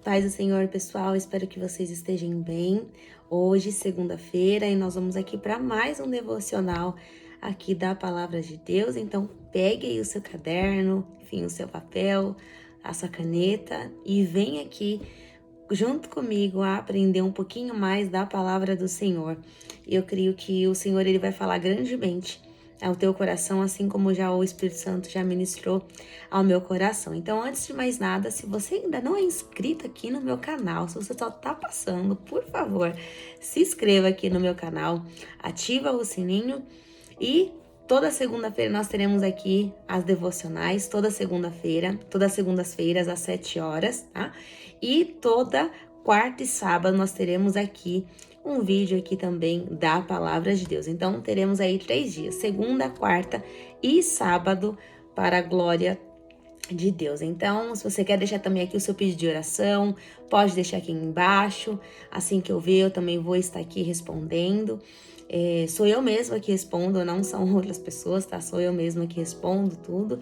Paz do Senhor, pessoal, espero que vocês estejam bem. Hoje, segunda-feira, e nós vamos aqui para mais um devocional aqui da Palavra de Deus. Então, pegue aí o seu caderno, enfim, o seu papel, a sua caneta e vem aqui junto comigo a aprender um pouquinho mais da Palavra do Senhor. Eu creio que o Senhor ele vai falar grandemente ao teu coração, assim como já o Espírito Santo já ministrou ao meu coração. Então, antes de mais nada, se você ainda não é inscrito aqui no meu canal, se você só tá passando, por favor, se inscreva aqui no meu canal, ativa o sininho e toda segunda-feira nós teremos aqui as devocionais, todas segundas-feiras às 7 horas, tá? E toda quarta e sábado nós teremos aqui um vídeo aqui também da Palavra de Deus. Então, teremos aí 3 dias, segunda, quarta e sábado, para a glória de Deus. Então, se você quer deixar também aqui o seu pedido de oração, pode deixar aqui embaixo. Assim que eu ver, eu também vou estar aqui respondendo. Sou eu mesma que respondo, não são outras pessoas, tá? Sou eu mesma que respondo tudo.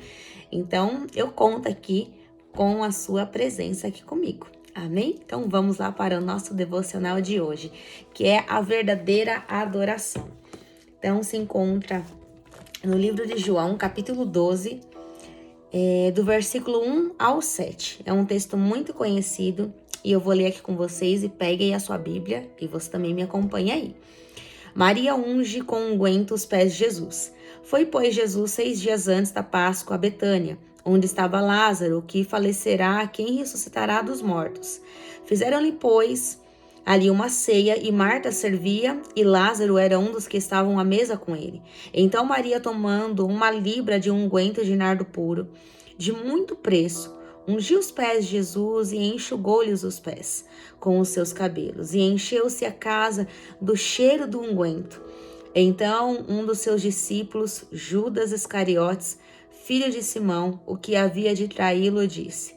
Então, eu conto aqui com a sua presença aqui comigo. Amém? Então vamos lá para o nosso devocional de hoje, que é a verdadeira adoração. Então se encontra no livro de João, capítulo 12, do versículo 1 ao 7. É um texto muito conhecido e eu vou ler aqui com vocês e pegue aí a sua Bíblia e você também me acompanha aí. Maria unge com unguento os pés de Jesus. Foi, pois, Jesus 6 dias antes da Páscoa a Betânia, onde estava Lázaro, que falecerá, quem ressuscitará dos mortos. Fizeram-lhe, pois, ali uma ceia, e Marta servia, e Lázaro era um dos que estavam à mesa com ele. Então Maria, tomando uma libra de unguento de nardo puro, de muito preço, ungiu os pés de Jesus e enxugou-lhes os pés com os seus cabelos, e encheu-se a casa do cheiro do unguento. Então um dos seus discípulos, Judas Iscariotes, filho de Simão, o que havia de traí-lo, disse: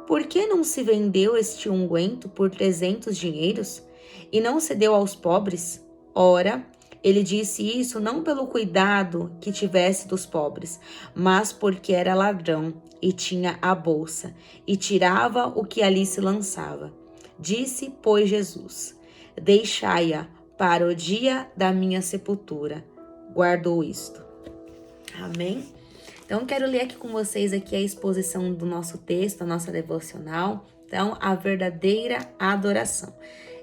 Por que não se vendeu este unguento por 300 dinheiros e não se deu aos pobres? Ora, ele disse isso não pelo cuidado que tivesse dos pobres, mas porque era ladrão e tinha a bolsa e tirava o que ali se lançava. Disse, pois, Jesus: Deixai-a para o dia da minha sepultura. Guardou isto. Amém? Então, quero ler aqui com vocês aqui a exposição do nosso texto, a nossa devocional. Então, a verdadeira adoração.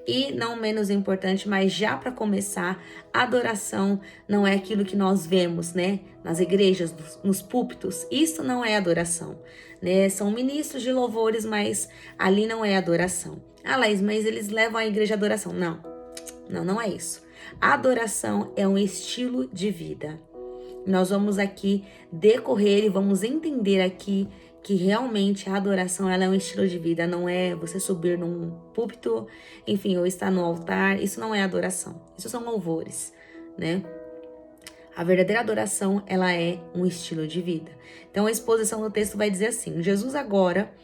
E não menos importante, mas já para começar, adoração não é aquilo que nós vemos, né? Nas igrejas, nos púlpitos. Isso não é adoração, né? São ministros de louvores, mas ali não é adoração. Ah, Laís, mas eles levam a igreja à adoração. Não é isso. A adoração é um estilo de vida. Nós vamos aqui decorrer e vamos entender aqui que realmente a adoração ela é um estilo de vida, não é você subir num púlpito, enfim, ou estar no altar. Isso não é adoração, isso são louvores, né? A verdadeira adoração, ela é um estilo de vida. Então, a exposição do texto vai dizer assim: Jesus agora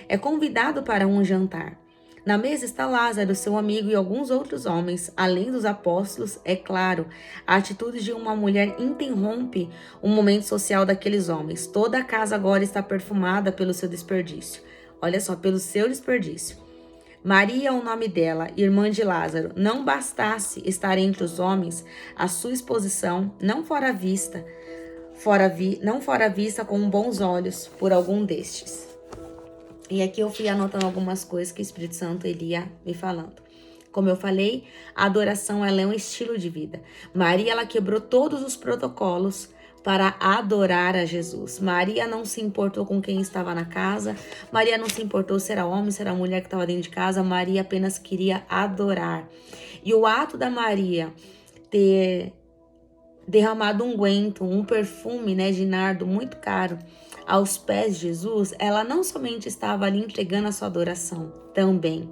é convidado para um jantar. Na mesa está Lázaro, seu amigo, e alguns outros homens, além dos apóstolos, é claro. A atitude de uma mulher interrompe o momento social daqueles homens. Toda a casa agora está perfumada pelo seu desperdício. Olha só, pelo seu desperdício. Maria é o nome dela, irmã de Lázaro. Não bastasse estar entre os homens, a sua exposição não fora vista com bons olhos por algum destes. E aqui eu fui anotando algumas coisas que o Espírito Santo ele ia me falando. Como eu falei, a adoração ela é um estilo de vida. Maria ela quebrou todos os protocolos para adorar a Jesus. Maria não se importou com quem estava na casa. Maria não se importou se era homem, se era mulher que estava dentro de casa. Maria apenas queria adorar. E o ato da Maria ter derramado um unguento, um perfume, né, de nardo muito caro aos pés de Jesus, ela não somente estava ali entregando a sua adoração também,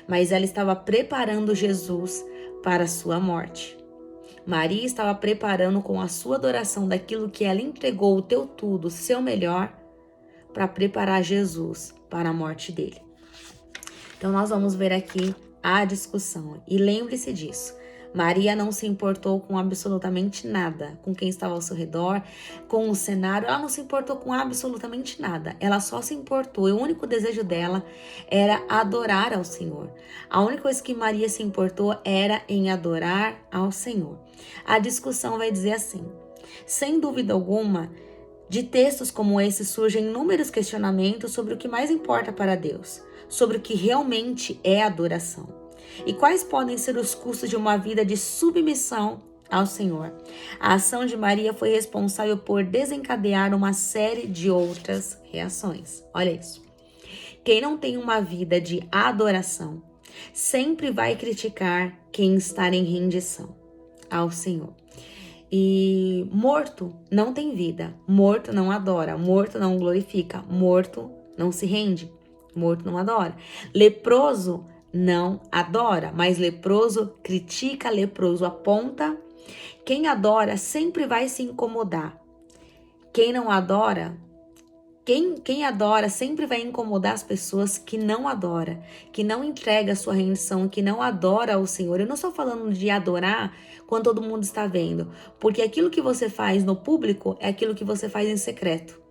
mas ela estava preparando Jesus para a sua morte. Maria estava preparando com a sua adoração daquilo que ela entregou o teu tudo, o seu melhor, para preparar Jesus para a morte dele. Então nós vamos ver aqui a discussão. E lembre-se disso. Maria não se importou com absolutamente nada, com quem estava ao seu redor, com o cenário, ela não se importou com absolutamente nada. Ela só se importou, e o único desejo dela era adorar ao Senhor. A única coisa que Maria se importou era em adorar ao Senhor. A discussão vai dizer assim: sem dúvida alguma, de textos como esse surgem inúmeros questionamentos sobre o que mais importa para Deus, sobre o que realmente é adoração. E quais podem ser os custos de uma vida de submissão ao Senhor? A ação de Maria foi responsável por desencadear uma série de outras reações. Olha isso. Quem não tem uma vida de adoração sempre vai criticar quem está em rendição ao Senhor. E morto não tem vida, morto não adora, morto não glorifica, morto não se rende, morto não adora. Leproso não adora, mas leproso critica, leproso aponta. Quem adora sempre vai se incomodar. Quem não adora, quem adora sempre vai incomodar as pessoas que não adora, que não entrega a sua rendição, que não adora o Senhor. Eu não estou falando de adorar quando todo mundo está vendo, porque aquilo que você faz no público é aquilo que você faz em secreto.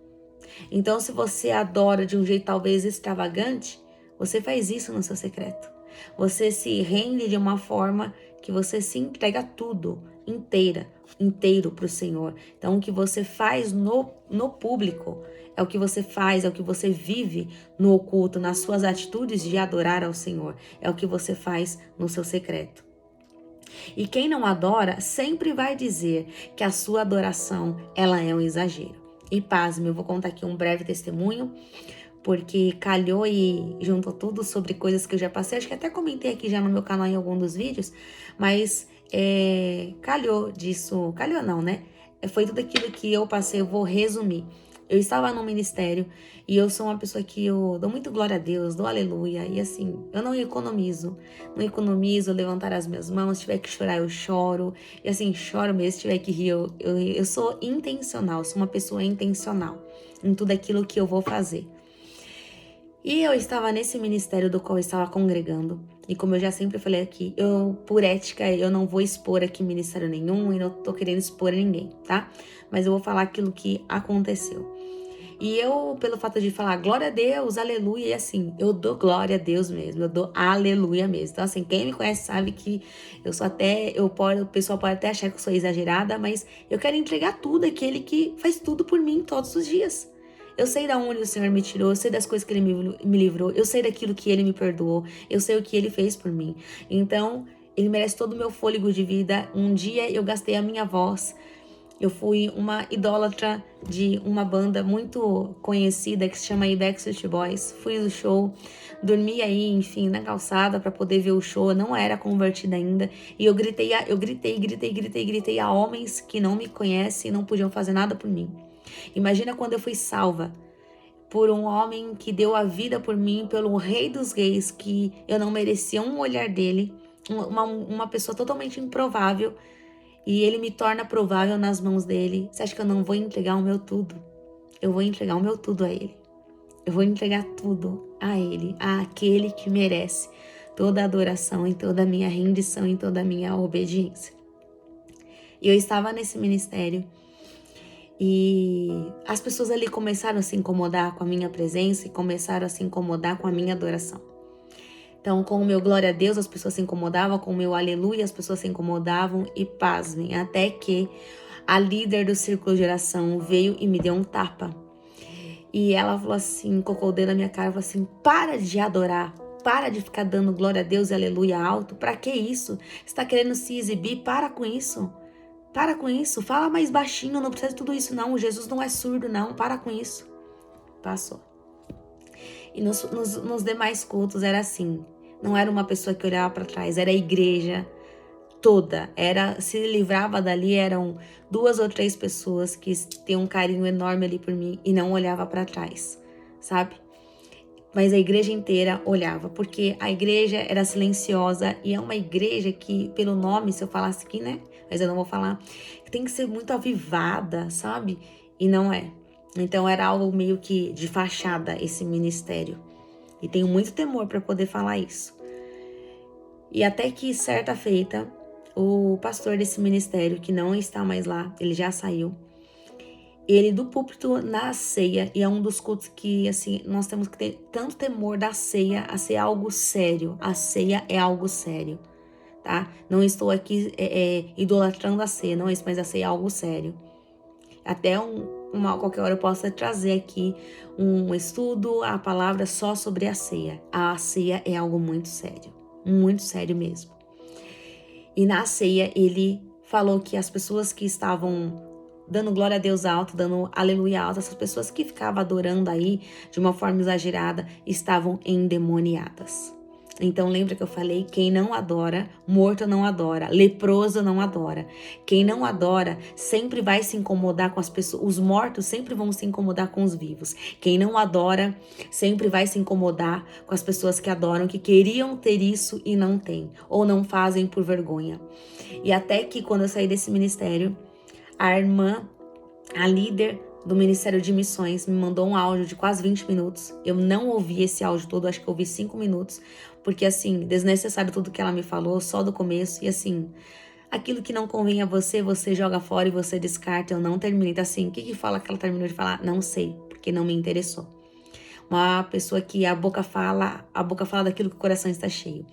Então, se você adora de um jeito talvez extravagante, você faz isso no seu secreto. Você se rende de uma forma que você se entrega tudo, inteiro para o Senhor. Então, o que você faz no público é o que você faz, é o que você vive no oculto, nas suas atitudes de adorar ao Senhor. É o que você faz no seu secreto. E quem não adora sempre vai dizer que a sua adoração ela é um exagero. E pasme, eu vou contar aqui um breve testemunho, porque calhou e juntou tudo sobre coisas que eu já passei. Acho que até comentei aqui já no meu canal em algum dos vídeos, mas calhou disso. Calhou não, né? Foi tudo aquilo que eu passei, eu vou resumir. Eu estava no ministério e eu sou uma pessoa que eu dou muito glória a Deus, dou aleluia. E assim, eu não economizo levantar as minhas mãos, se tiver que chorar eu choro. E assim, choro mesmo, se tiver que rir, eu sou intencional, sou uma pessoa intencional em tudo aquilo que eu vou fazer. E eu estava nesse ministério do qual eu estava congregando. E como eu já sempre falei aqui, por ética, eu não vou expor aqui ministério nenhum e não tô querendo expor ninguém, tá? Mas eu vou falar aquilo que aconteceu. E eu, pelo fato de falar glória a Deus, aleluia, e assim, eu dou glória a Deus mesmo, eu dou aleluia mesmo. Então assim, quem me conhece sabe que eu sou o pessoal pode até achar que eu sou exagerada, mas eu quero entregar tudo àquele que faz tudo por mim todos os dias. Eu sei da onde o Senhor me tirou, eu sei das coisas que Ele me livrou, eu sei daquilo que Ele me perdoou, eu sei o que Ele fez por mim. Então, Ele merece todo o meu fôlego de vida. Um dia eu gastei a minha voz. Eu fui uma idólatra de uma banda muito conhecida que se chama Backstreet Boys. Fui no show, dormi aí, enfim, na calçada para poder ver o show. Eu não era convertida ainda e eu gritei a homens que não me conhecem e não podiam fazer nada por mim. Imagina quando eu fui salva por um homem que deu a vida por mim, pelo Rei dos Reis, que eu não merecia um olhar dele, uma pessoa totalmente improvável. E ele me torna provável nas mãos dele. Você acha que eu não vou entregar o meu tudo? Eu vou entregar o meu tudo a ele. Eu vou entregar tudo a ele, àquele que merece toda a adoração e toda a minha rendição e toda a minha obediência. E eu estava nesse ministério e as pessoas ali começaram a se incomodar com a minha presença e começaram a se incomodar com a minha adoração. Então, com o meu glória a Deus, as pessoas se incomodavam, com o meu aleluia, as pessoas se incomodavam e pasmem, até que a líder do círculo de oração veio e me deu um tapa. E ela falou assim, colocou o dedo na minha cara e falou assim, para de adorar, para de ficar dando glória a Deus e aleluia alto, pra que isso? Você tá querendo se exibir? Para com isso. Para com isso, fala mais baixinho, não precisa de tudo isso não, Jesus não é surdo não, para com isso. Passou. E nos demais cultos era assim, não era uma pessoa que olhava para trás, era a igreja toda, se livrava dali, eram 2 ou 3 pessoas que tinham um carinho enorme ali por mim e não olhava para trás, sabe? Mas a igreja inteira olhava, porque a igreja era silenciosa e é uma igreja que, pelo nome, se eu falasse aqui, né? Mas eu não vou falar, tem que ser muito avivada, sabe? E não é. Então era algo meio que de fachada esse ministério. E tenho muito temor para poder falar isso. E até que certa feita, o pastor desse ministério, que não está mais lá, ele já saiu, ele do púlpito na ceia, e é um dos cultos que, assim, nós temos que ter tanto temor da ceia, a ser algo sério. A ceia é algo sério, tá? Não estou aqui idolatrando a ceia, não é isso, mas a ceia é algo sério. Até qualquer hora eu possa trazer aqui um estudo, a palavra só sobre a ceia. A ceia é algo muito sério mesmo. E na ceia ele falou que as pessoas que estavam dando glória a Deus alto, dando aleluia alto, essas pessoas que ficavam adorando aí de uma forma exagerada, estavam endemoniadas. Então lembra que eu falei, quem não adora, morto não adora, leproso não adora. Quem não adora sempre vai se incomodar com as pessoas, os mortos sempre vão se incomodar com os vivos. Quem não adora sempre vai se incomodar com as pessoas que adoram, que queriam ter isso e não têm, ou não fazem por vergonha. E até que quando eu saí desse ministério, a irmã, a líder do Ministério de Missões, me mandou um áudio de quase 20 minutos. Eu não ouvi esse áudio todo, acho que eu ouvi 5 minutos, porque assim, desnecessário tudo que ela me falou, só do começo, e assim, aquilo que não convém a você, você joga fora e você descarta. Eu não terminei. Então assim, o que fala que ela terminou de falar? Não sei, porque não me interessou. Uma pessoa que a boca fala daquilo que o coração está cheio.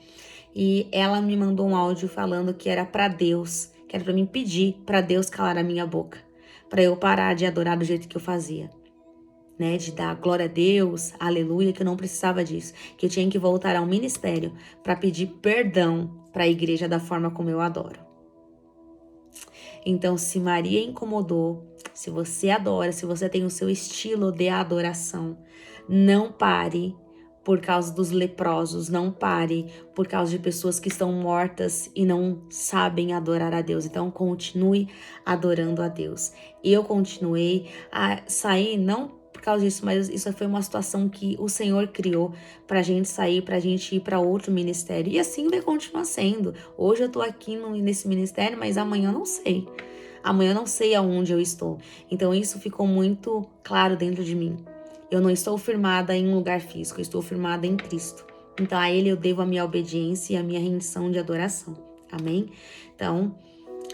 E ela me mandou um áudio falando que era para Deus, que era para mim pedir para Deus calar a minha boca, para eu parar de adorar do jeito que eu fazia, né? De dar glória a Deus, aleluia, que eu não precisava disso, que eu tinha que voltar ao ministério para pedir perdão para a igreja da forma como eu adoro. Então, se Maria incomodou, se você adora, se você tem o seu estilo de adoração, não pare por causa dos leprosos, não pare por causa de pessoas que estão mortas e não sabem adorar a Deus. Então, continue adorando a Deus. Eu continuei a sair, não por causa disso, mas isso foi uma situação que o Senhor criou pra gente sair, pra gente ir pra outro ministério. E assim vai continuar sendo. Hoje eu tô aqui nesse ministério, mas amanhã eu não sei. Amanhã eu não sei aonde eu estou. Então, isso ficou muito claro dentro de mim. Eu não estou firmada em um lugar físico, eu estou firmada em Cristo. Então, a Ele eu devo a minha obediência e a minha rendição de adoração. Amém? Então,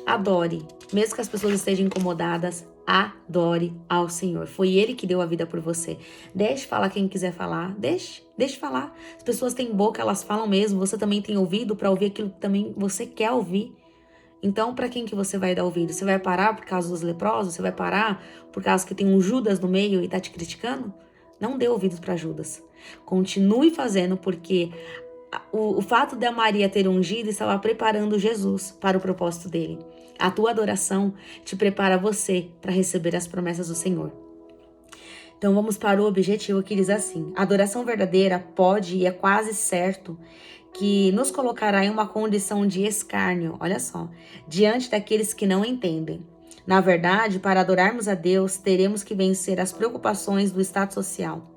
adore. Mesmo que as pessoas estejam incomodadas, adore ao Senhor. Foi Ele que deu a vida por você. Deixe falar quem quiser falar. Deixe falar. As pessoas têm boca, elas falam mesmo. Você também tem ouvido para ouvir aquilo que também você quer ouvir. Então, para quem que você vai dar ouvido? Você vai parar por causa dos leprosos? Você vai parar por causa que tem um Judas no meio e tá te criticando? Não dê ouvidos para Judas. Continue fazendo, porque o fato da Maria ter ungido estava preparando Jesus para o propósito dele. A tua adoração te prepara você para receber as promessas do Senhor. Então vamos para o objetivo, que diz assim: a adoração verdadeira pode e é quase certo que nos colocará em uma condição de escárnio, olha só, diante daqueles que não entendem. Na verdade, para adorarmos a Deus, teremos que vencer as preocupações do status social.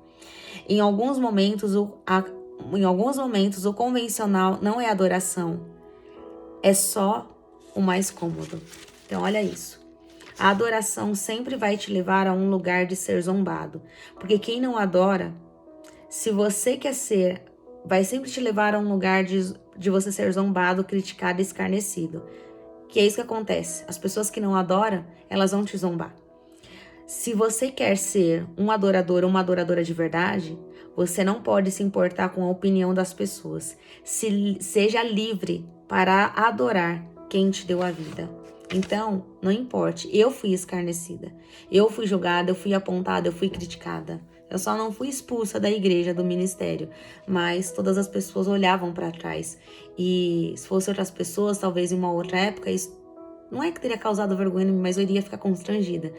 Em alguns momentos, o convencional não é adoração, é só o mais cômodo. Então, olha isso. A adoração sempre vai te levar a um lugar de ser zombado, porque quem não adora, se você quer ser, vai sempre te levar a um lugar de você ser zombado, criticado e escarnecido. Que é isso que acontece. As pessoas que não adoram, elas vão te zombar. Se você quer ser um adorador ou uma adoradora de verdade, você não pode se importar com a opinião das pessoas. Seja livre para adorar quem te deu a vida. Então, não importe, eu fui escarnecida, eu fui julgada, eu fui apontada, eu fui criticada. Eu só não fui expulsa da igreja, do ministério, mas todas as pessoas olhavam para trás. E se fosse outras pessoas, talvez em uma outra época, isso não é que teria causado vergonha, mas eu iria ficar constrangida.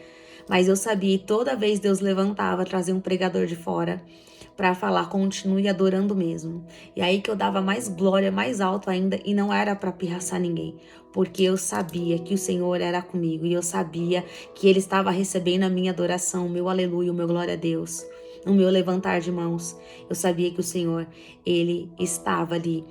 Mas eu sabia, e toda vez Deus levantava, trazia um pregador de fora para falar, continue adorando mesmo. E aí que eu dava mais glória, mais alto ainda, e não era para pirraçar ninguém, porque eu sabia que o Senhor era comigo, e eu sabia que Ele estava recebendo a minha adoração, o meu aleluia, o meu glória a Deus, o meu levantar de mãos. Eu sabia que o Senhor, Ele estava ali,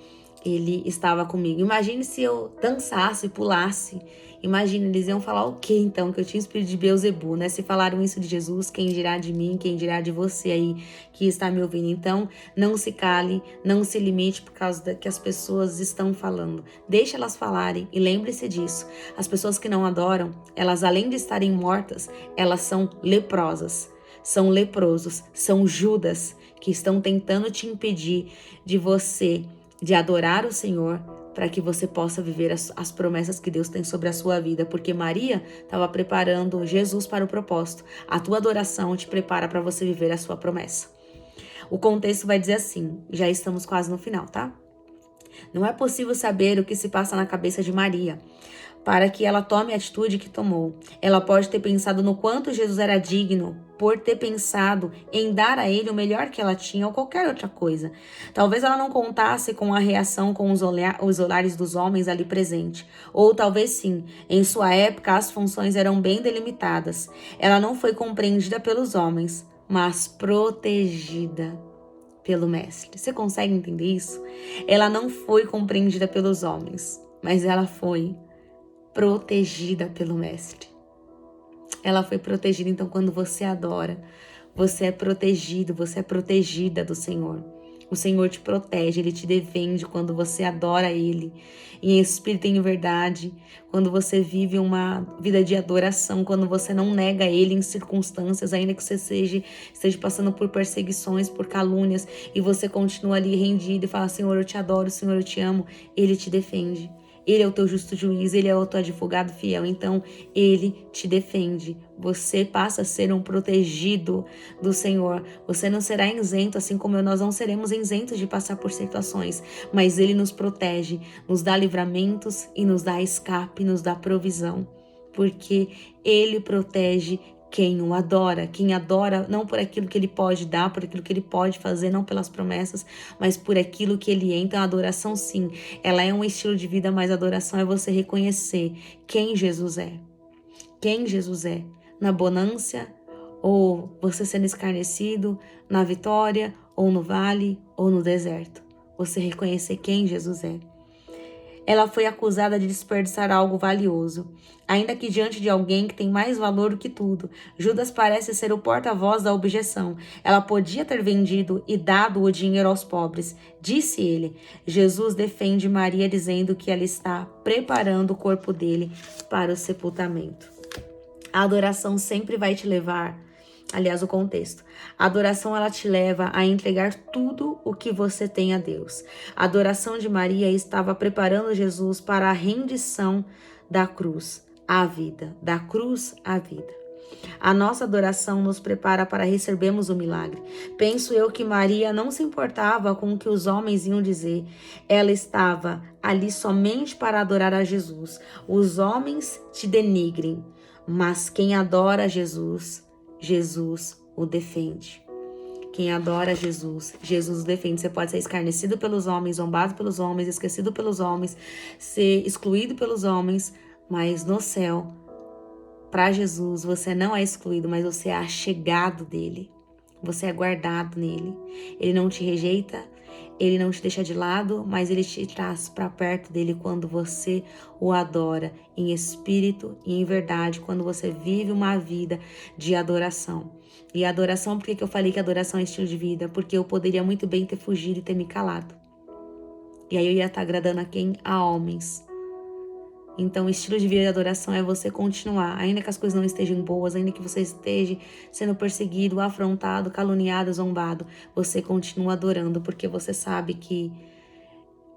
Ele estava comigo. Imagine se eu dançasse, pulasse, Imagina, eles iam falar o quê então? Que eu tinha espírito de Beelzebu, né? Se falaram isso de Jesus, quem dirá de mim, quem dirá de você aí que está me ouvindo? Então, não se cale, não se limite por causa da que as pessoas estão falando. Deixe elas falarem e lembre-se disso. As pessoas que não adoram, elas além de estarem mortas, elas são leprosas. São leprosos, são Judas que estão tentando te impedir de adorar o Senhor, para que você possa viver as promessas que Deus tem sobre a sua vida, porque Maria estava preparando Jesus para o propósito. A tua adoração te prepara para você viver a sua promessa. O contexto vai dizer assim, já estamos quase no final, tá? Não é possível saber o que se passa na cabeça de Maria, para que ela tome a atitude que tomou. Ela pode ter pensado no quanto Jesus era digno por ter pensado em dar a ele o melhor que ela tinha ou qualquer outra coisa. Talvez ela não contasse com a reação com os olhares dos homens ali presentes. Ou talvez sim, em sua época as funções eram bem delimitadas. Ela não foi compreendida pelos homens, mas protegida pelo mestre. Você consegue entender isso? Ela não foi compreendida pelos homens, mas ela foi protegida pelo mestre. Ela foi protegida, então quando você adora, você é protegido, você é protegida do Senhor. O Senhor te protege, Ele te defende quando você adora Ele, em espírito e em verdade, quando você vive uma vida de adoração, quando você não nega Ele em circunstâncias, ainda que você esteja passando por perseguições, por calúnias, e você continua ali rendido e fala, Senhor, eu te adoro, Senhor, eu te amo, Ele te defende. Ele é o teu justo juiz, Ele é o teu advogado fiel, então Ele te defende. Você passa a ser um protegido do Senhor. Você não será isento, assim como nós não seremos isentos de passar por situações, mas Ele nos protege, nos dá livramentos e nos dá escape, nos dá provisão, porque Ele protege quem o adora. Quem adora não por aquilo que Ele pode dar, por aquilo que Ele pode fazer, não pelas promessas, mas por aquilo que Ele é. Então a adoração sim, ela é um estilo de vida, mas a adoração é você reconhecer quem Jesus é. Quem Jesus é. Na bonança, ou você sendo escarnecido, na vitória, ou no vale, ou no deserto. Você reconhecer quem Jesus é. Ela foi acusada de desperdiçar algo valioso, ainda que diante de alguém que tem mais valor do que tudo. Judas parece ser o porta-voz da objeção. Ela podia ter vendido e dado o dinheiro aos pobres, disse ele. Jesus defende Maria dizendo que ela está preparando o corpo dele para o sepultamento. A adoração sempre vai te levar, aliás, o contexto. A adoração, ela te leva a entregar tudo o que você tem a Deus. A adoração de Maria estava preparando Jesus para a rendição da cruz à vida, da cruz à vida. A nossa adoração nos prepara para recebermos o milagre. Penso eu que Maria não se importava com o que os homens iam dizer. Ela estava ali somente para adorar a Jesus. Os homens te denigrem, mas quem adora Jesus, Jesus o defende. Quem adora Jesus, Jesus o defende. Você pode ser escarnecido pelos homens, zombado pelos homens, esquecido pelos homens, ser excluído pelos homens, mas no céu, para Jesus, você não é excluído, mas você é achegado dele. Você é guardado nele. Ele não te rejeita, ele não te deixa de lado, mas ele te traz para perto dele quando você o adora em espírito e em verdade, quando você vive uma vida de adoração. E a adoração, por que eu falei que adoração é estilo de vida? Porque eu poderia muito bem ter fugido e ter me calado. E aí eu ia estar agradando a quem? A homens. Então, o estilo de vida de adoração é você continuar, ainda que as coisas não estejam boas, ainda que você esteja sendo perseguido, afrontado, caluniado, zombado, você continua adorando, porque você sabe que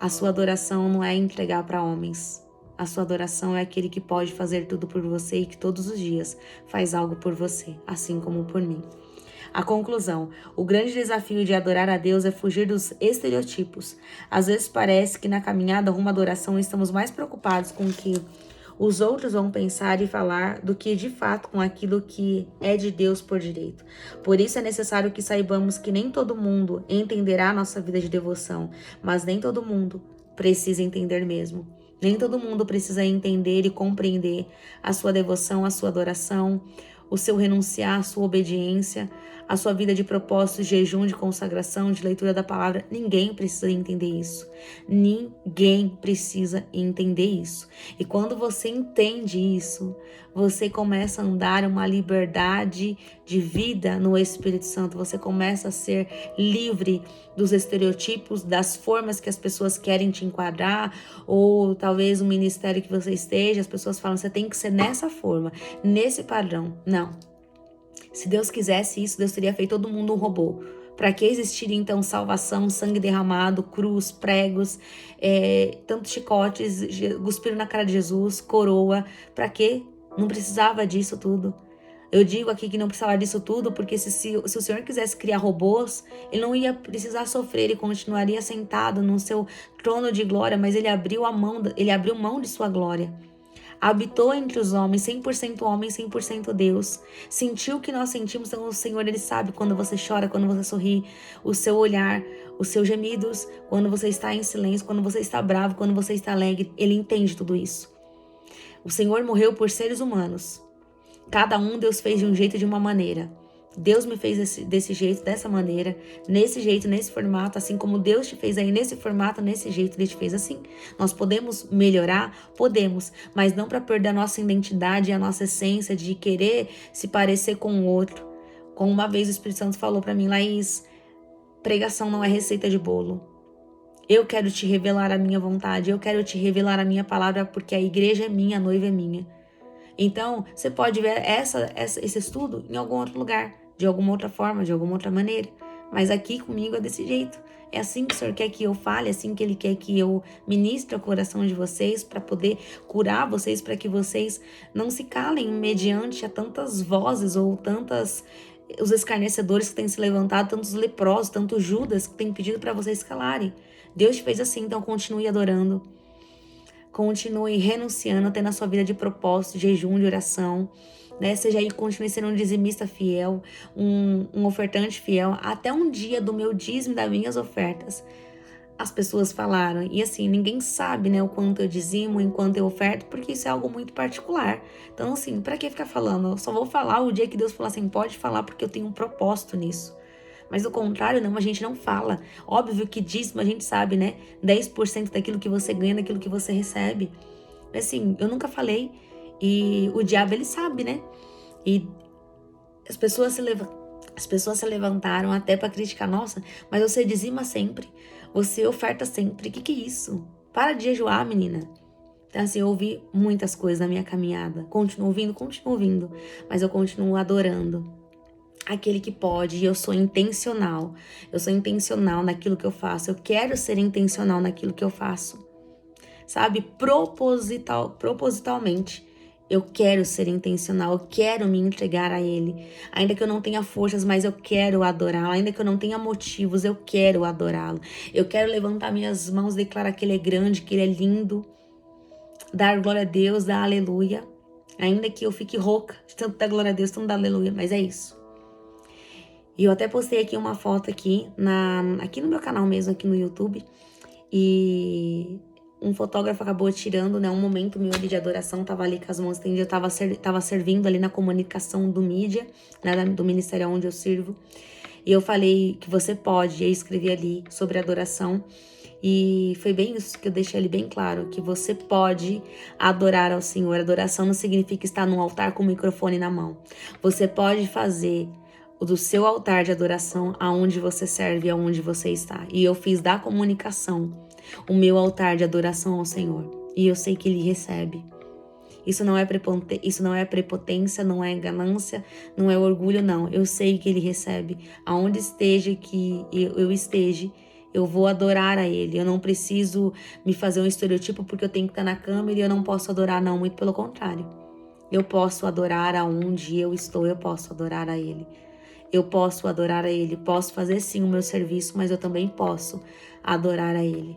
a sua adoração não é entregar para homens. A sua adoração é aquele que pode fazer tudo por você e que todos os dias faz algo por você, assim como por mim. A conclusão: o grande desafio de adorar a Deus é fugir dos estereotipos. Às vezes parece que na caminhada rumo à adoração estamos mais preocupados com o que os outros vão pensar e falar do que de fato com aquilo que é de Deus por direito. Por isso é necessário que saibamos que nem todo mundo entenderá a nossa vida de devoção, mas nem todo mundo precisa entender mesmo. Nem todo mundo precisa entender e compreender a sua devoção, a sua adoração, o seu renunciar, a sua obediência, a sua vida de propósito, de jejum, de consagração, de leitura da palavra. Ninguém precisa entender isso. Ninguém precisa entender isso. E quando você entende isso, você começa a andar uma liberdade de vida no Espírito Santo. Você começa a ser livre dos estereotipos, das formas que as pessoas querem te enquadrar, ou talvez o ministério que você esteja, as pessoas falam, você tem que ser nessa forma, nesse padrão. Não. Se Deus quisesse isso, Deus teria feito todo mundo um robô. Para que existiria então salvação, sangue derramado, cruz, pregos, tantos chicotes, cuspiram na cara de Jesus, coroa? Para quê? Não precisava disso tudo. Eu digo aqui que não precisava disso tudo porque se o Senhor quisesse criar robôs, Ele não ia precisar sofrer, Ele continuaria sentado no seu trono de glória, mas Ele abriu mão de sua glória. Habitou entre os homens, 100% homem, 100% Deus. Sentiu o que nós sentimos, então o Senhor, Ele sabe quando você chora, quando você sorri, o seu olhar, os seus gemidos, quando você está em silêncio, quando você está bravo, quando você está alegre. Ele entende tudo isso. O Senhor morreu por seres humanos. Cada um Deus fez de um jeito, de uma maneira. Deus me fez desse jeito, dessa maneira, nesse jeito, nesse formato, assim como Deus te fez aí nesse formato, nesse jeito, Ele te fez assim. Nós podemos melhorar? Podemos, mas não para perder a nossa identidade e a nossa essência de querer se parecer com o outro. Como uma vez o Espírito Santo falou para mim, Laís, pregação não é receita de bolo. Eu quero te revelar a minha vontade, eu quero te revelar a minha palavra, porque a igreja é minha, a noiva é minha. Então, você pode ver esse estudo em algum outro lugar, de alguma outra forma, de alguma outra maneira. Mas aqui comigo é desse jeito. É assim que o Senhor quer que eu fale, é assim que Ele quer que eu ministre o coração de vocês, para poder curar vocês, para que vocês não se calem mediante a tantas vozes ou os escarnecedores que têm se levantado, tantos leprosos, tantos Judas que têm pedido para vocês calarem. Deus te fez assim, então continue adorando. Continue renunciando, tendo a sua vida de propósito, de jejum, de oração, né? Seja aí, continue sendo um dizimista fiel, um ofertante fiel. Até um dia do meu dízimo, das minhas ofertas, as pessoas falaram. E assim, ninguém sabe, né, o quanto eu dizimo, o quanto eu oferto, porque isso é algo muito particular. Então assim, pra que ficar falando? Eu só vou falar o dia que Deus falar assim, pode falar, porque eu tenho um propósito nisso. Mas do contrário, não, a gente não fala. Óbvio que dízimo a gente sabe, né? 10% daquilo que você ganha, daquilo que você recebe. Mas assim, eu nunca falei. E o diabo, ele sabe, né? E as pessoas se levantaram até para criticar. Nossa, mas você dizima sempre. Você oferta sempre. Que é isso? Para de jejuar, menina. Então assim, eu ouvi muitas coisas na minha caminhada. Continuo ouvindo. Mas eu continuo adorando aquele que pode, e eu sou intencional. Eu sou intencional naquilo que eu faço. Eu quero ser intencional naquilo que eu faço. Sabe? Propositalmente. Eu quero ser intencional, eu quero me entregar a Ele. Ainda que eu não tenha forças, mas eu quero adorá-lo. Ainda que eu não tenha motivos, eu quero adorá-lo. Eu quero levantar minhas mãos e declarar que Ele é grande, que Ele é lindo. Dar glória a Deus, dar aleluia. Ainda que eu fique rouca de tanto dar glória a Deus, tanto dar aleluia, mas é isso. E eu até postei aqui uma foto aqui no meu canal mesmo, aqui no YouTube. E um fotógrafo acabou tirando, né, um momento meu ali de adoração. Tava ali com as mãos estendidas, eu tava servindo ali na comunicação do mídia, né, do ministério onde eu sirvo. E eu falei que você pode, e eu escrevi ali sobre adoração. E foi bem isso que eu deixei ali bem claro, que você pode adorar ao Senhor. Adoração não significa estar num altar com o microfone na mão. Você pode fazer do seu altar de adoração aonde você serve, aonde você está. E eu fiz da comunicação o meu altar de adoração ao Senhor. E eu sei que Ele recebe. Isso não é prepotência, não é ganância, não é orgulho, não. Eu sei que Ele recebe. Aonde esteja que eu esteja, eu vou adorar a Ele. Eu não preciso me fazer um estereotipo porque eu tenho que estar na câmera e eu não posso adorar, não. Muito pelo contrário. Eu posso adorar aonde eu estou, eu posso adorar a Ele. Eu posso adorar a Ele, posso fazer sim o meu serviço, mas eu também posso adorar a Ele.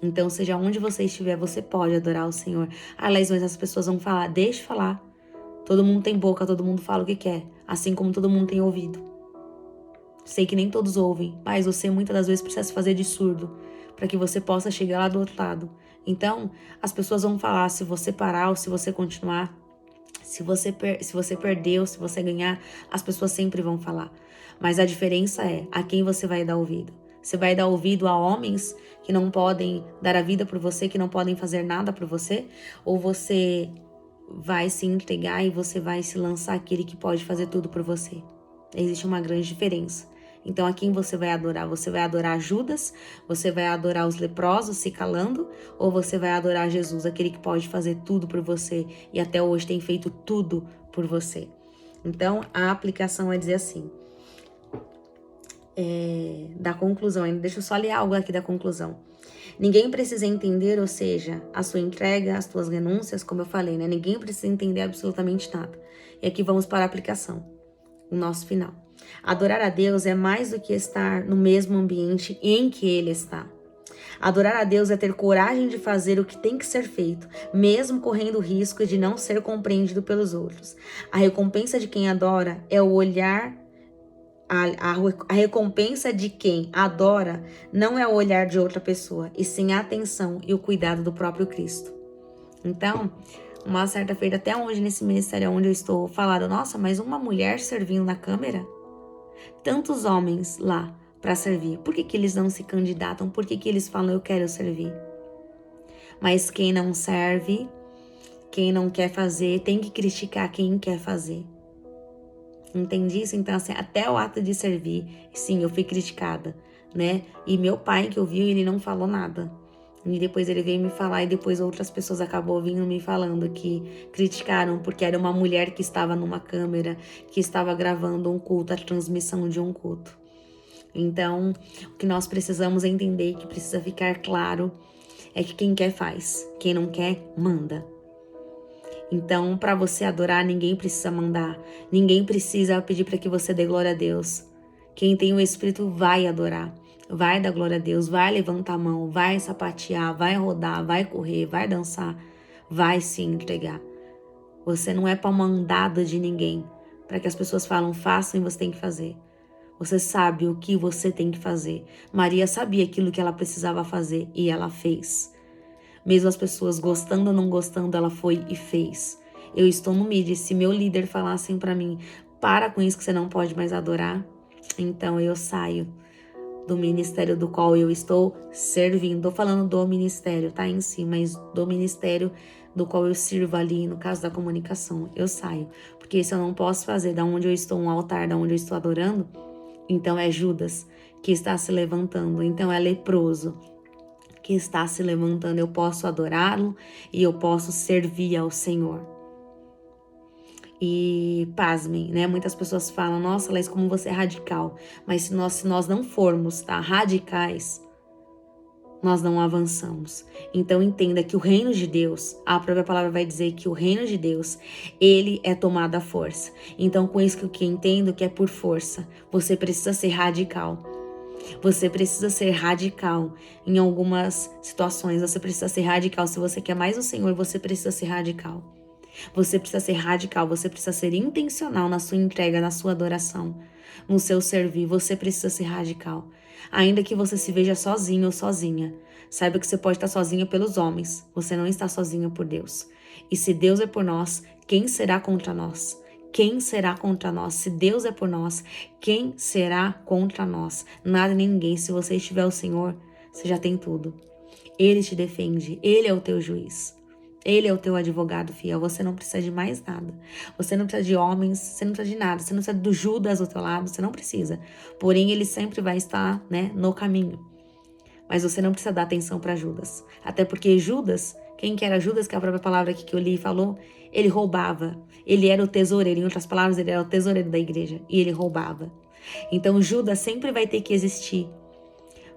Então, seja onde você estiver, você pode adorar o Senhor. Aliás, mas as pessoas vão falar, deixe falar. Todo mundo tem boca, todo mundo fala o que quer, assim como todo mundo tem ouvido. Sei que nem todos ouvem, mas você muitas das vezes precisa se fazer de surdo, para que você possa chegar lá do outro lado. Então, as pessoas vão falar se você parar ou se você continuar. Se você perdeu, se você ganhar, as pessoas sempre vão falar. Mas a diferença é a quem você vai dar ouvido. Você vai dar ouvido a homens que não podem dar a vida por você, que não podem fazer nada por você? Ou você vai se entregar e você vai se lançar àquele que pode fazer tudo por você? Existe uma grande diferença. Então, a quem você vai adorar? Você vai adorar Judas? Você vai adorar os leprosos se calando? Ou você vai adorar Jesus, aquele que pode fazer tudo por você e até hoje tem feito tudo por você? Então, a aplicação é dizer assim, da conclusão, ainda deixa eu só ler algo aqui da conclusão. Ninguém precisa entender, ou seja, a sua entrega, as suas renúncias, como eu falei, né? Ninguém precisa entender absolutamente nada. E aqui vamos para a aplicação, o nosso final. Adorar a Deus é mais do que estar no mesmo ambiente em que Ele está. Adorar a Deus é ter coragem de fazer o que tem que ser feito, mesmo correndo o risco de não ser compreendido pelos outros. A recompensa de quem adora é o olhar. A recompensa de quem adora não é o olhar de outra pessoa, e sim a atenção e o cuidado do próprio Cristo. Então, uma certa feita, até onde nesse ministério onde eu estou, falaram, nossa, mas uma mulher servindo na câmera? Tantos homens lá para servir, por que eles não se candidatam? Por que eles falam, eu quero servir? Mas quem não serve, quem não quer fazer, tem que criticar quem quer fazer. Entendi isso? Então, assim, até o ato de servir, sim, eu fui criticada, né? E meu pai, que ouviu, ele não falou nada. E depois ele veio me falar, e depois outras pessoas acabou vindo me falando que criticaram, porque era uma mulher que estava numa câmera, que estava gravando um culto, a transmissão de um culto. Então, o que nós precisamos entender, que precisa ficar claro, é que quem quer faz, quem não quer, manda. Então, para você adorar, ninguém precisa mandar. Ninguém precisa pedir para que você dê glória a Deus. Quem tem o Espírito vai adorar. Vai dar glória a Deus, vai levantar a mão, vai sapatear, vai rodar, vai correr, vai dançar, vai se entregar. Você não é para mandado de ninguém, para que as pessoas falam, façam e você tem que fazer. Você sabe o que você tem que fazer. Maria sabia aquilo que ela precisava fazer e ela fez. Mesmo as pessoas gostando ou não gostando, ela foi e fez. Eu estou no mídia, se meu líder falassem para mim, para com isso que você não pode mais adorar, então eu saio do ministério do qual eu estou servindo. Estou falando do ministério, tá, em si, mas do ministério do qual eu sirvo ali, no caso da comunicação, eu saio. Porque se eu não posso fazer da onde eu estou um altar, da onde eu estou adorando, então é Judas que está se levantando, então é leproso que está se levantando. Eu posso adorá-lo e eu posso servir ao Senhor. E pasmem, né? Muitas pessoas falam, nossa, Laís, como você é radical. Mas se nós não formos, tá, radicais, nós não avançamos. Então entenda que o reino de Deus, a própria palavra vai dizer que o reino de Deus, ele é tomado à força. Então com isso que eu entendo que é por força. Você precisa ser radical. Você precisa ser radical em algumas situações. Você precisa ser radical. Se você quer mais o Senhor, você precisa ser radical. Você precisa ser radical. Você precisa ser intencional na sua entrega, na sua adoração, no seu servir. Você precisa ser radical. Ainda que você se veja sozinho ou sozinha, saiba que você pode estar sozinha pelos homens. Você não está sozinha por Deus. E se Deus é por nós, quem será contra nós? Quem será contra nós? Se Deus é por nós, quem será contra nós? Nada nem ninguém. Se você estiver o Senhor, você já tem tudo. Ele te defende. Ele é o teu juiz. Ele é o teu advogado fiel. Você não precisa de mais nada. Você não precisa de homens. Você não precisa de nada. Você não precisa do Judas do teu lado. Você não precisa. Porém, ele sempre vai estar, né, no caminho. Mas você não precisa dar atenção para Judas. Até porque Judas, quem que era Judas, que é a própria palavra aqui que eu li e falou, ele roubava. Ele era o tesoureiro. Em outras palavras, ele era o tesoureiro da igreja. E ele roubava. Então, Judas sempre vai ter que existir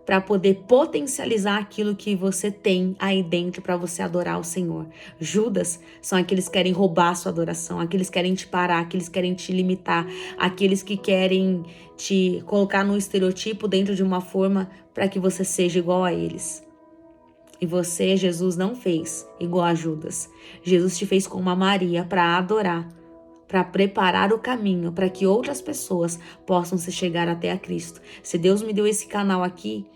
para poder potencializar aquilo que você tem aí dentro para você adorar o Senhor. Judas são aqueles que querem roubar a sua adoração, aqueles que querem te parar, aqueles que querem te limitar, aqueles que querem te colocar num estereotipo dentro de uma forma para que você seja igual a eles. E você, Jesus, não fez igual a Judas. Jesus te fez como a Maria para adorar, para preparar o caminho para que outras pessoas possam se chegar até a Cristo. Se Deus me deu esse canal aqui,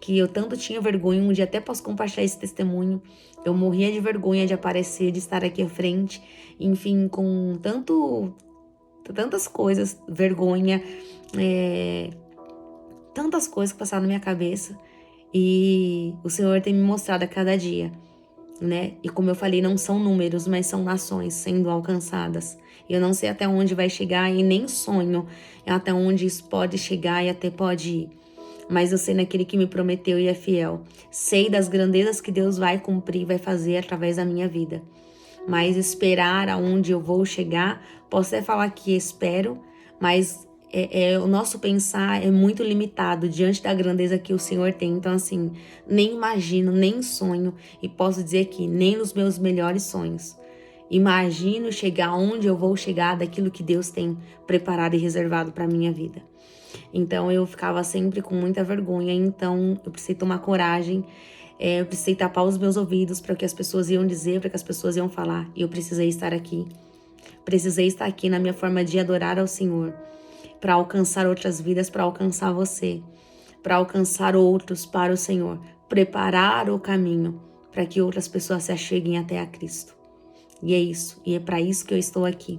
que eu tanto tinha vergonha, um dia até posso compartilhar esse testemunho, eu morria de vergonha de aparecer, de estar aqui à frente, enfim, com tantas coisas, vergonha, tantas coisas que passaram na minha cabeça e o Senhor tem me mostrado a cada dia, né? E como eu falei, não são números, mas são nações sendo alcançadas. Eu não sei até onde vai chegar e nem sonho até onde isso pode chegar e até pode ir. Mas eu sei naquele que me prometeu e é fiel. Sei das grandezas que Deus vai cumprir, vai fazer através da minha vida. Mas esperar aonde eu vou chegar, posso até falar que espero, mas o nosso pensar é muito limitado diante da grandeza que o Senhor tem. Então, assim, nem imagino, nem sonho, e posso dizer que nem nos meus melhores sonhos imagino chegar onde eu vou chegar daquilo que Deus tem preparado e reservado para minha vida. Então eu ficava sempre com muita vergonha, então eu precisei tomar coragem, eu precisei tapar os meus ouvidos para o que as pessoas iam dizer, para o que as pessoas iam falar, e eu precisei estar aqui. Precisei estar aqui na minha forma de adorar ao Senhor, para alcançar outras vidas, para alcançar você, para alcançar outros para o Senhor, preparar o caminho para que outras pessoas se acheguem até a Cristo. E é isso, e é para isso que eu estou aqui.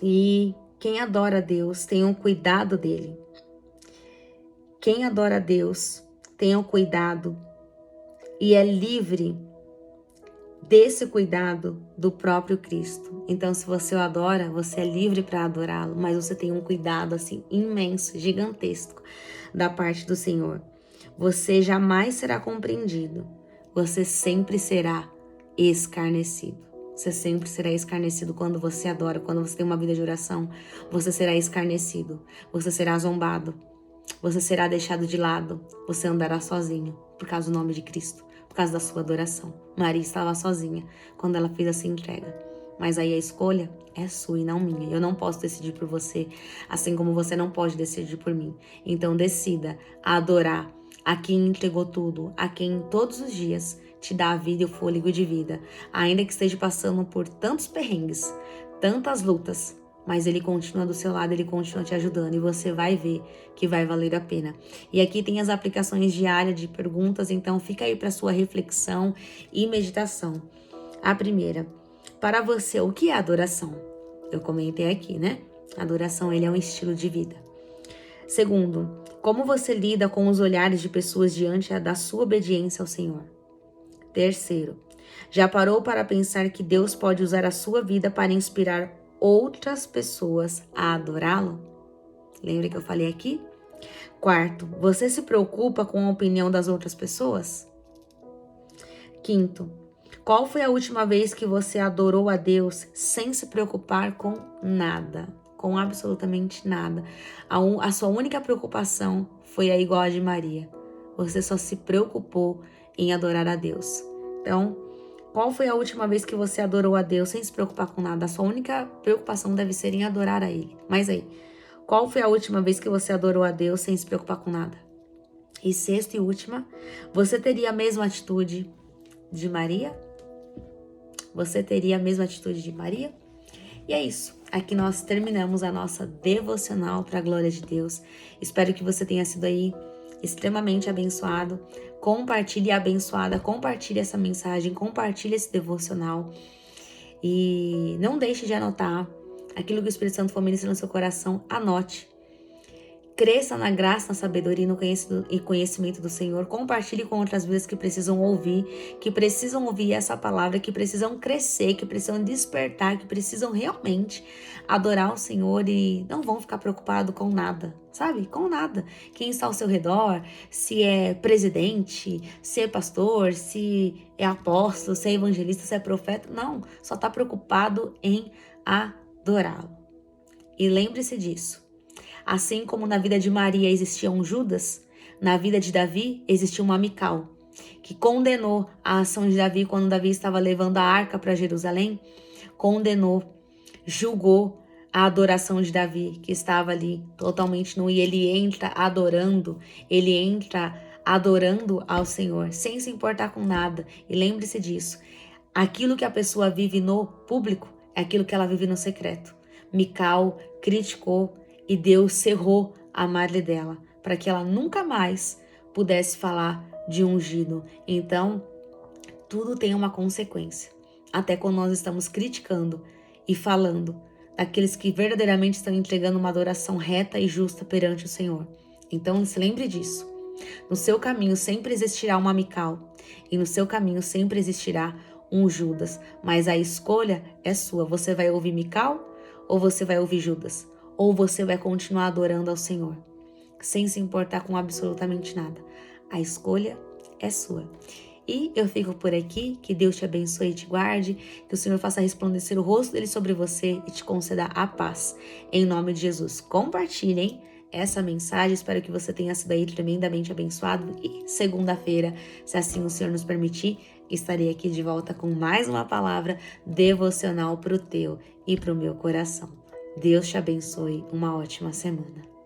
E quem adora a Deus, tenham cuidado dele. Quem adora a Deus, tenham cuidado e é livre desse cuidado do próprio Cristo. Então, se você o adora, você é livre para adorá-lo, mas você tem um cuidado assim imenso, gigantesco da parte do Senhor. Você jamais será compreendido. Você sempre será escarnecido. Você sempre será escarnecido quando você adora, quando você tem uma vida de oração. Você será escarnecido, você será zombado, você será deixado de lado, você andará sozinho por causa do nome de Cristo, por causa da sua adoração. Maria estava sozinha quando ela fez essa entrega. Mas aí a escolha é sua e não minha. Eu não posso decidir por você, assim como você não pode decidir por mim. Então decida adorar a quem entregou tudo, a quem todos os dias te dá a vida e o fôlego de vida, ainda que esteja passando por tantos perrengues, tantas lutas, mas ele continua do seu lado, ele continua te ajudando e você vai ver que vai valer a pena. E aqui tem as aplicações diárias de perguntas, então fica aí para sua reflexão e meditação. A primeira, para você, o que é adoração? Eu comentei aqui, né? Adoração, ele é um estilo de vida. Segundo, como você lida com os olhares de pessoas diante da sua obediência ao Senhor? Terceiro, já parou para pensar que Deus pode usar a sua vida para inspirar outras pessoas a adorá-lo? Lembra que eu falei aqui? Quarto, você se preocupa com a opinião das outras pessoas? Quinto, qual foi a última vez que você adorou a Deus sem se preocupar com nada? Com absolutamente nada. A sua única preocupação foi a igual a de Maria. Você só se preocupou em adorar a Deus. Então, qual foi a última vez que você adorou a Deus sem se preocupar com nada? A sua única preocupação deve ser em adorar a Ele. Mas aí, qual foi a última vez que você adorou a Deus sem se preocupar com nada? E sexta e última, você teria a mesma atitude de Maria? Você teria a mesma atitude de Maria? E é isso. Aqui nós terminamos a nossa devocional para a glória de Deus. Espero que você tenha sido aí extremamente abençoado. Compartilhe abençoada, compartilhe essa mensagem, compartilhe esse devocional. E não deixe de anotar aquilo que o Espírito Santo for ministrando no seu coração. Anote. Cresça na graça, na sabedoria e conhecimento do Senhor. Compartilhe com outras vidas que precisam ouvir essa palavra, que precisam crescer, que precisam despertar, que precisam realmente adorar o Senhor e não vão ficar preocupados com nada, sabe? Com nada. Quem está ao seu redor, se é presidente, se é pastor, se é apóstolo, se é evangelista, se é profeta, não. Só está preocupado em adorá-lo. E lembre-se disso. Assim como na vida de Maria existia um Judas, na vida de Davi existia uma Mical, que condenou a ação de Davi quando Davi estava levando a arca para Jerusalém, condenou, julgou a adoração de Davi, que estava ali totalmente nu, e ele entra adorando ao Senhor, sem se importar com nada. E lembre-se disso, aquilo que a pessoa vive no público é aquilo que ela vive no secreto. Mical criticou e Deus cerrou a madre dela, para que ela nunca mais pudesse falar de ungido. Então, tudo tem uma consequência. Até quando nós estamos criticando e falando daqueles que verdadeiramente estão entregando uma adoração reta e justa perante o Senhor. Então, se lembre disso. No seu caminho sempre existirá uma Mical, e no seu caminho sempre existirá um Judas, mas a escolha é sua. Você vai ouvir Mical ou você vai ouvir Judas? Ou você vai continuar adorando ao Senhor, sem se importar com absolutamente nada? A escolha é sua. E eu fico por aqui, que Deus te abençoe e te guarde, que o Senhor faça resplandecer o rosto dele sobre você e te conceda a paz. Em nome de Jesus, compartilhem essa mensagem, espero que você tenha sido aí tremendamente abençoado e segunda-feira, se assim o Senhor nos permitir, estarei aqui de volta com mais uma palavra devocional para o teu e para o meu coração. Deus te abençoe, uma ótima semana.